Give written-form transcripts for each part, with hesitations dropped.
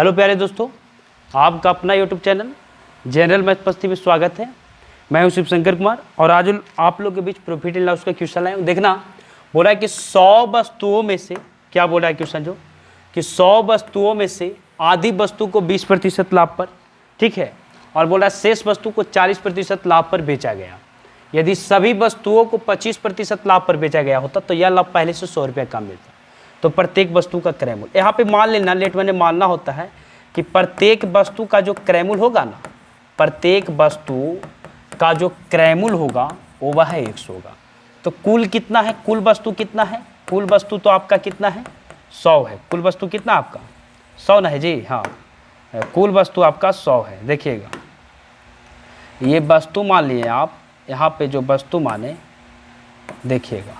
Hello प्यारे दोस्तों, आपका अपना यूट्यूब चैनल जनरल मैथ पस्ती में स्वागत है। मैं हूं शिव शंकर कुमार और आज आप लोग के बीच प्रॉफिट एंड लॉस का क्वेश्चन लाया हूं। देखना, बोला है कि 100 वस्तुओं में से, क्या बोला है क्वेश्चन जो कि 100 वस्तुओं में से आधी वस्तु को 20% लाभ पर, ठीक है, और बोला शेष वस्तु को 40% लाभ पर बेचा गया। यदि सभी वस्तुओं को 25% लाभ पर बेचा गया होता तो यह लाभ पहले से 100 रुपये कम मिलता। तो प्रत्येक वस्तु का क्रय मूल्य यहाँ पे मान लेना, लेट मैंने मानना होता है कि प्रत्येक वस्तु का जो क्रय मूल्य होगा ना, प्रत्येक वस्तु का जो क्रय मूल्य होगा वो वह 100 होगा। तो कुल कितना है, कुल वस्तु कितना है, कुल वस्तु तो आपका कितना है 100 है। कुल वस्तु कितना आपका 100 ना है जी, हाँ, कुल वस्तु आपका 100 है। देखिएगा, ये वस्तु मान लिए आप, यहाँ पे जो वस्तु माने, देखिएगा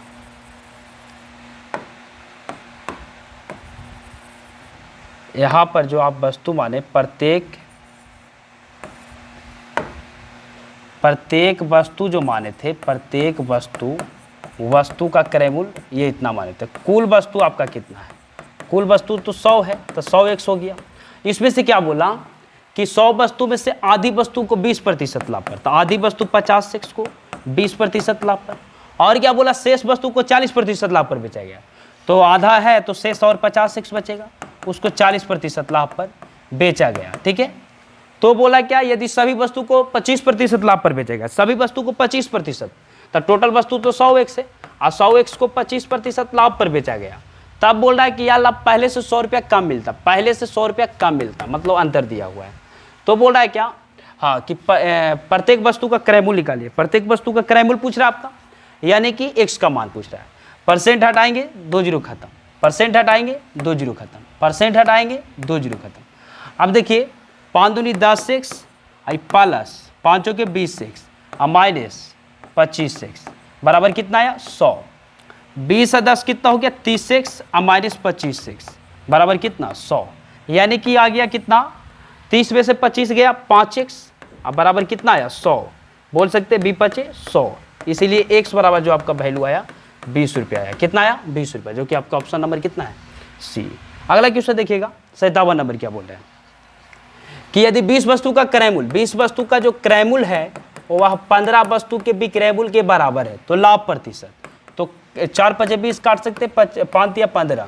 यहाँ पर जो आप वस्तु माने, प्रत्येक वस्तु जो माने थे, प्रत्येक वस्तु का क्रय मूल्य ये इतना माने थे। कुल वस्तु आपका कितना है, कुल वस्तु तो 100 है, तो 100 100 हो गया। इसमें से क्या बोला कि 100 वस्तु में से आधी वस्तु को 20% लाभ पर, तो आधी वस्तु 50 को 20% लाभ पर, और क्या बोला शेष वस्तु को 40% लाभ पर बेचा गया। तो आधा है तो शेष और 50 बचेगा, उसको 40% लाभ पर बेचा गया, ठीक है। तो बोला क्या, यदि सभी वस्तु को 25% लाभ पर बेचेगा, सभी वस्तु को 25%, तो टोटल वस्तु तो 100x है और 100x को 25% लाभ पर बेचा गया। तब बोल रहा है कि यह लाभ पहले से 100 रुपया कम मिलता, पहले से 100 रुपया कम मिलता, मतलब अंतर दिया हुआ है। तो बोल रहा है क्या, हाँ, कि प्रत्येक वस्तु का क्रय मूल्य निकालिए। प्रत्येक वस्तु का क्रय मूल्य पूछ रहा है आपका, यानी कि x का मान पूछ रहा है। परसेंट हटाएंगे 2 जीरो खत्म, परसेंट हटाएंगे 2 जीरो खत्म, परसेंट हटाएंगे 2 जीरो खत्म। अब देखिए 5 दूनी 10x प्लस 5 के 20x और माइनस 25x बराबर कितना आया 100। 20 और 10 कितना हो गया 30x और माइनस 25x बराबर कितना 100, यानी कि आ गया कितना 30 में से 25 गया 5x और बराबर कितना आया 100। बोल सकते हैं 100, इसीलिए x बराबर जो आपका वैल्यू आया 20 रुपये आया। कितना आया 20 रुपये, जो कि आपका ऑप्शन नंबर कितना है सी। अगला क्वेश्चन देखिएगा 57 नंबर, क्या बोल रहे हैं कि यदि 20 वस्तु का क्रय मूल्य, 20 वस्तु का जो क्रय मूल्य है वह 15 वस्तु के विक्रय मूल्य के बराबर है, तो लाभ प्रतिशत, तो 4 5 20 काट सकते, 5 या 15,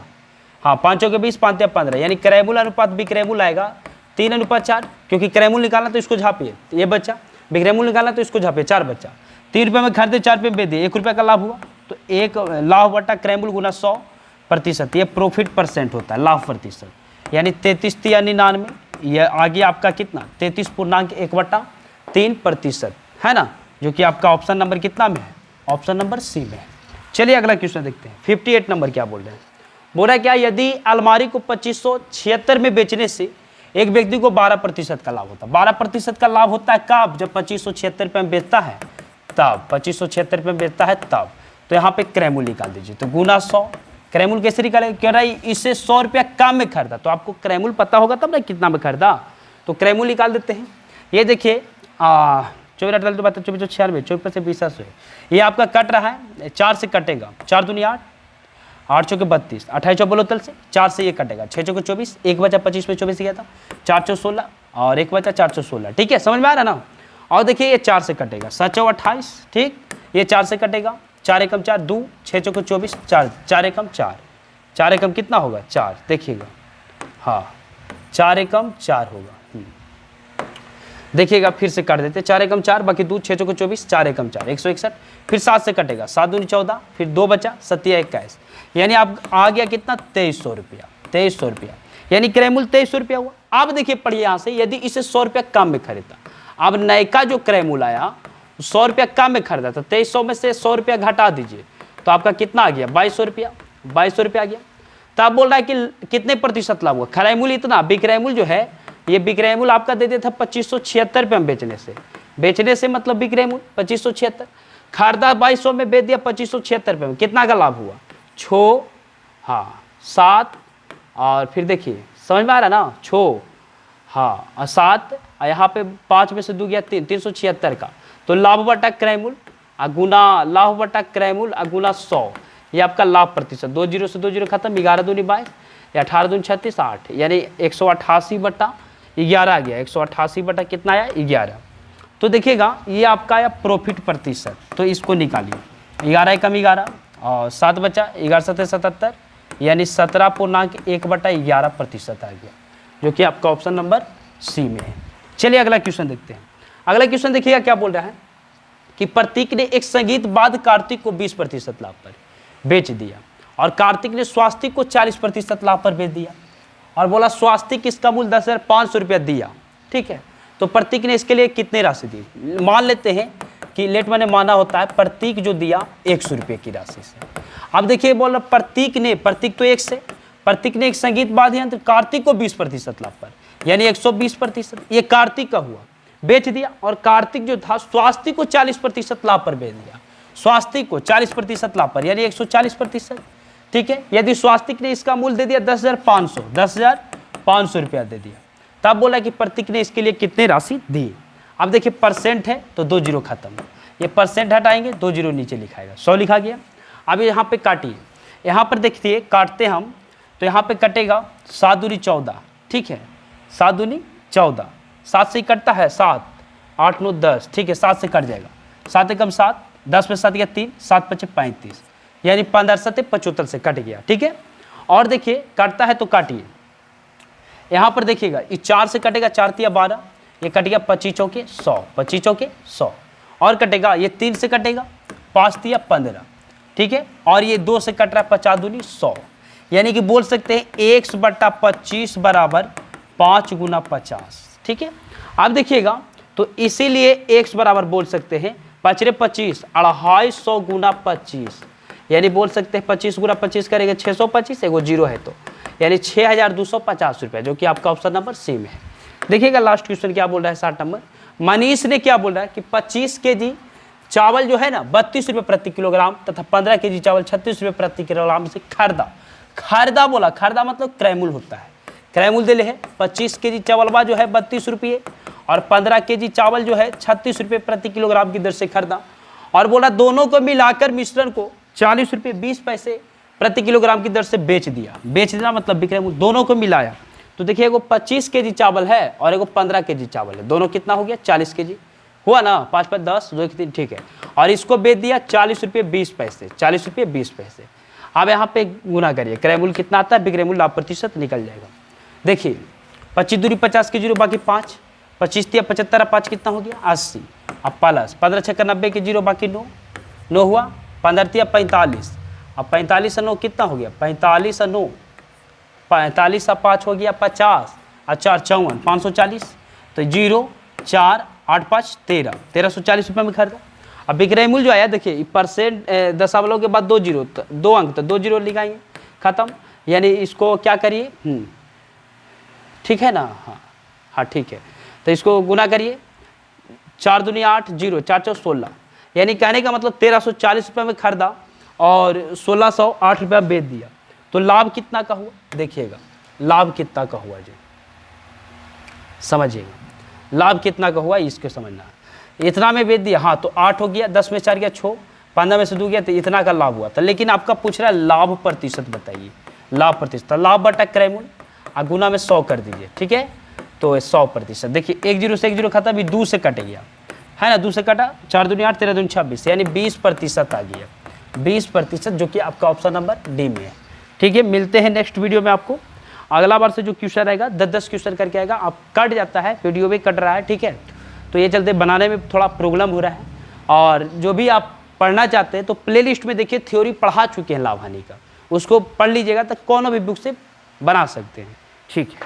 हाँ, 5 के 20 5 या 15, यानी क्रय मूल्य अनुपात विक्रय मूल्य आएगा 3:4, क्योंकि क्रय मूल्य निकालना तो इसको झापिए, ये बच्चा, विक्रय मूल्य निकालना तो इसको झापिए, 4 बच्चा, 3 रुपये में खरीदे 4 रुपये में बेच दिए, 1 रुपये का लाभ हुआ, तो 1 लाभ बटा क्रय मूल्य गुना 100%, ये प्रॉफिट परसेंट होता है, लाभ प्रतिशत, यानी 33 या 99, यह आगे आपका कितना 33.1/3% है ना, जो कि आपका ऑप्शन नंबर कितना में है, ऑप्शन नंबर सी में है। चलिए अगला क्वेश्चन देखते हैं 58 नंबर, क्या बोल रहे हैं। बोला क्या, यदि अलमारी को 2576 में बेचने से एक व्यक्ति को 12% का लाभ होता है। 12% का लाभ होता है कब, जब 2576 रुपये में बेचता है तब, 2576 रुपये में बेचता है तब। तो यहाँ पे क्रय मूल्य निकाल दीजिए, तो गुना 100। क्रय मूल्य कैसे निकालेंगे, कह रहा है इससे 100 रुपया कम में खरीदा, तो आपको क्रय मूल्य पता होगा तब ना कितना में खरीदा, तो क्रय मूल्य निकाल देते हैं। ये देखिए 24 अटल तो 24 96, 24 से 20 है, ये आपका कट रहा है, 4 से कटेगा, 4 दूनी 8, 8 चौके 32, 28 चौ बोलो तल से 4 से ये कटेगा, 6 चौके 24, 1 बचा 25 में 24 गया था, 4 चौ 16 और 1 बचा 4 चौ 16, ठीक है, समझ में आ रहा ना। और देखिए ये 4 से कटेगा, 7 चौ 28, ठीक, ये 4 से कटेगा, 4 एकम 4 2, 6 चौके 24, 4 एकम 4, 4 एकम कितना होगा 4, देखिएगा, हाँ 4 एकम 4 होगा, देखिएगा फिर से काट देते, 4 एकम 4 बाकी 2, 6 चौके 24, 4 एकम 4 161, फिर 7 से कटेगा, 7 दूनी 14, फिर 2 बचा 7 या 21, यानी आप आ गया कितना 2300 रुपया, 2300 रुपया, यानी क्रय मूल्य 2300 रुपया हुआ। अब देखिए पढ़िए यहाँ से, यदि इसे 100 रुपया कम में खरीदा, अब नए का जो क्रय मूल्य आया 100 रुपया कम में खरीदा, तो 2300 में से 100 रुपया घटा दीजिए, तो आपका कितना आ गया 2200 रुपया, 2200 रुपया आ गया। तो आप बोल रहा है कि कितने प्रतिशत लाभ हुआ, क्रय मूल्य इतना, विक्रय मूल्य जो है, ये विक्रय मूल्य आपका दे दिया था 2576 रुपये में बेचने से मतलब विक्रय मूल्य 2576, खरीदा 2200 में बेच दिया 2576 रुपये में, कितना का लाभ हुआ 6, हाँ 7, और फिर देखिए समझ में आ रहा ना 6, हाँ और 7, और यहाँ पे 5 में से 2 गया 3, 376 का, तो लाभ बटा क्रय मूल्य अगुना लाभ बटा क्रय मूल्य अगुना 100, ये आपका लाभ प्रतिशत, 2 जीरो से 2 जीरो खत्म, 11 दूनी 22, ये 18 दूनी 36 8, यानी 188/11 आ गया। 188 कितना आया 11। तो देखिएगा ये आपका आया प्रॉफिट प्रतिशत, तो इसको निकालिए। 11 कम 11 और 7 बचा, 11 7 77, यानी 17.1/11% आ गया, जो कि आपका ऑप्शन नंबर सी में है। चलिए अगला क्वेश्चन देखते हैं। अगला क्वेश्चन देखिएगा क्या बोल रहा है कि प्रतीक ने एक संगीत बाद कार्तिक को 20% लाभ पर बेच दिया और कार्तिक ने स्वास्तिक को 40% लाभ पर बेच दिया, और बोला स्वास्तिक इसका मूल्य 10,500 रुपया दिया। ठीक है, तो प्रतीक ने इसके लिए कितने राशि दी? मान लेते हैं कि लेट मैंने माना होता है प्रतीक जो दिया 100 रुपये की राशि से। अब देखिए बोल रहा प्रतीक तो 1 से प्रतीक ने एक संगीत वाद्य यंत्र कार्तिक को 20% लाभ पर, यानी 120%, ये कार्तिक का हुआ, बेच दिया। और कार्तिक जो था स्वास्तिक को 40% लाभ पर बेच दिया, स्वास्तिक को 40% लाभ पर, यानी 140%। ठीक है, यदि स्वास्तिक ने इसका मूल्य दे दिया 10,500 रुपया दे दिया, तब बोला कि प्रतीक ने इसके लिए कितने राशि दी। अब देखिए परसेंट है तो 2 जीरो खत्म, ये परसेंट हटाएंगे 2 जीरो नीचे लिखाएगा, 100 लिखा गया। अब यहाँ पे काटिए, यहाँ पर देखिए काटते हम तो यहाँ पे कटेगा 7 दूनी 14। ठीक है, 7 दूनी 14, 7 से ही कटता है 7, 8 9 10। ठीक है, 7 से कट जाएगा, 7 एकम 7, 10 में 7 गया 3, 7 पचे 35, यानी 15 7 75 से कट गया। ठीक है, और देखिए कटता है तो काटिए, यहाँ पर देखिएगा ये 4 से कटेगा, 4 तिया 12, ये कट गया 25 चौके 100, 25 चौके 100, और कटेगा ये 3 से कटेगा 5 तिया 15। ठीक है, और ये 2 से कट रहा है 50 दूनी 100, यानी कि बोल सकते हैं 1/25 बराबर 5 गुना 50। ठीक है, अब देखिएगा तो इसीलिए x बराबर बोल सकते हैं 5 × 25 250 गुना 25, यानी बोल सकते हैं 25 गुना 25 करेंगे 625, एगो जीरो है तो यानी 6,250 रुपये, जो कि आपका ऑप्शन नंबर सी में है। देखिएगा लास्ट क्वेश्चन क्या बोल रहा है 60 नंबर। मनीष ने क्या बोल रहा है कि 25 kg चावल जो है ना 32 रुपये प्रति किलोग्राम तथा 15 kg चावल 36 रुपये प्रति किलोग्राम से खरीदा बोला, खरीदा मतलब क्रयमूल होता है, क्रयमूल दे ले है 25 kg चावलवा जो है 32 रुपये और 15 kg चावल जो है 36 रुपये प्रति किलोग्राम की दर से खरीदा, और बोला दोनों को मिलाकर मिश्रण को 40 रुपये 20 पैसे प्रति किलोग्राम की दर से बेच दिया। बेच देना मतलब विक्रय मूल्य, दोनों को मिलाया तो देखिए एगो 25 kg चावल है और एगो 15 kg चावल है, दोनों कितना हो गया 40 kg हुआ ना, 5 5 10 2 3। ठीक है, और इसको बेच दिया 40 रुपये 20 पैसे, 40 रुपये 20 पैसे। अब यहाँ पे गुना करिए, क्रय मूल्य कितना आता है, विक्रय मूल्य लाभ प्रतिशत निकल जाएगा। देखिए 25 दूनी 50 के जीरो बाकी 5, 25 तिया 75, 5 कितना हो गया 80, अब प्लस 15 छक्का 90 के जीरो बाकी 9 हुआ, 15 तिया 45, अब 45 और 9 कितना हो गया 45 और 9, 45 और 5 हो गया 50 और 4 54, 540, तो 0 4 8 5 13, 1340 रुपये में खरीदा। अब विक्रय मूल्य जो आया देखिए परसेंट दशमलव के बाद 2 जीरो, 2 अंक तो 2 जीरो लिखाएंगे, खत्म। यानी इसको क्या करिए, ठीक है ना, हाँ ठीक है, तो इसको गुना करिए, 4 दूनी 8 0 4 4 16, यानी कहने का मतलब 1340 रुपये में खरीदा और 1608 रुपया बेच दिया, तो लाभ कितना का हुआ देखिएगा, लाभ कितना का हुआ जी समझिएगा, लाभ कितना का हुआ इसको समझना है। इतना में बेच दिया, हाँ तो 8 हो गया, 10 में 4 गया 6, 15 में से 2 गया तो इतना का लाभ हुआ था। लेकिन आपका पूछ रहा है लाभ प्रतिशत बताइए, लाभ प्रतिशत, लाभ बटा क्रय मूल्य और गुना में 100 कर दीजिए, ठीक है, तो 100%। देखिए 1 जीरो से 1 जीरो खाता भी 2 से कट गया है ना, 2 से कटा, 4 दूनी 8 13 दूनी 26, यानी 20% आ गया, 20%, जो कि आपका ऑप्शन नंबर डी में है। ठीक है, मिलते हैं नेक्स्ट वीडियो में। आपको अगला बार से जो क्वेश्चन रहेगा 10-10 क्वेश्चन करके आएगा, आप कट जाता है, वीडियो भी कट रहा है, ठीक है, तो ये चलते बनाने में थोड़ा प्रॉब्लम हो रहा है। और जो भी आप पढ़ना चाहते हैं तो प्लेलिस्ट में देखिए थ्योरी पढ़ा चुके हैं लाभ हानि का, उसको पढ़ लीजिएगा तो कौन भी बुक से बना सकते हैं। ठीक है।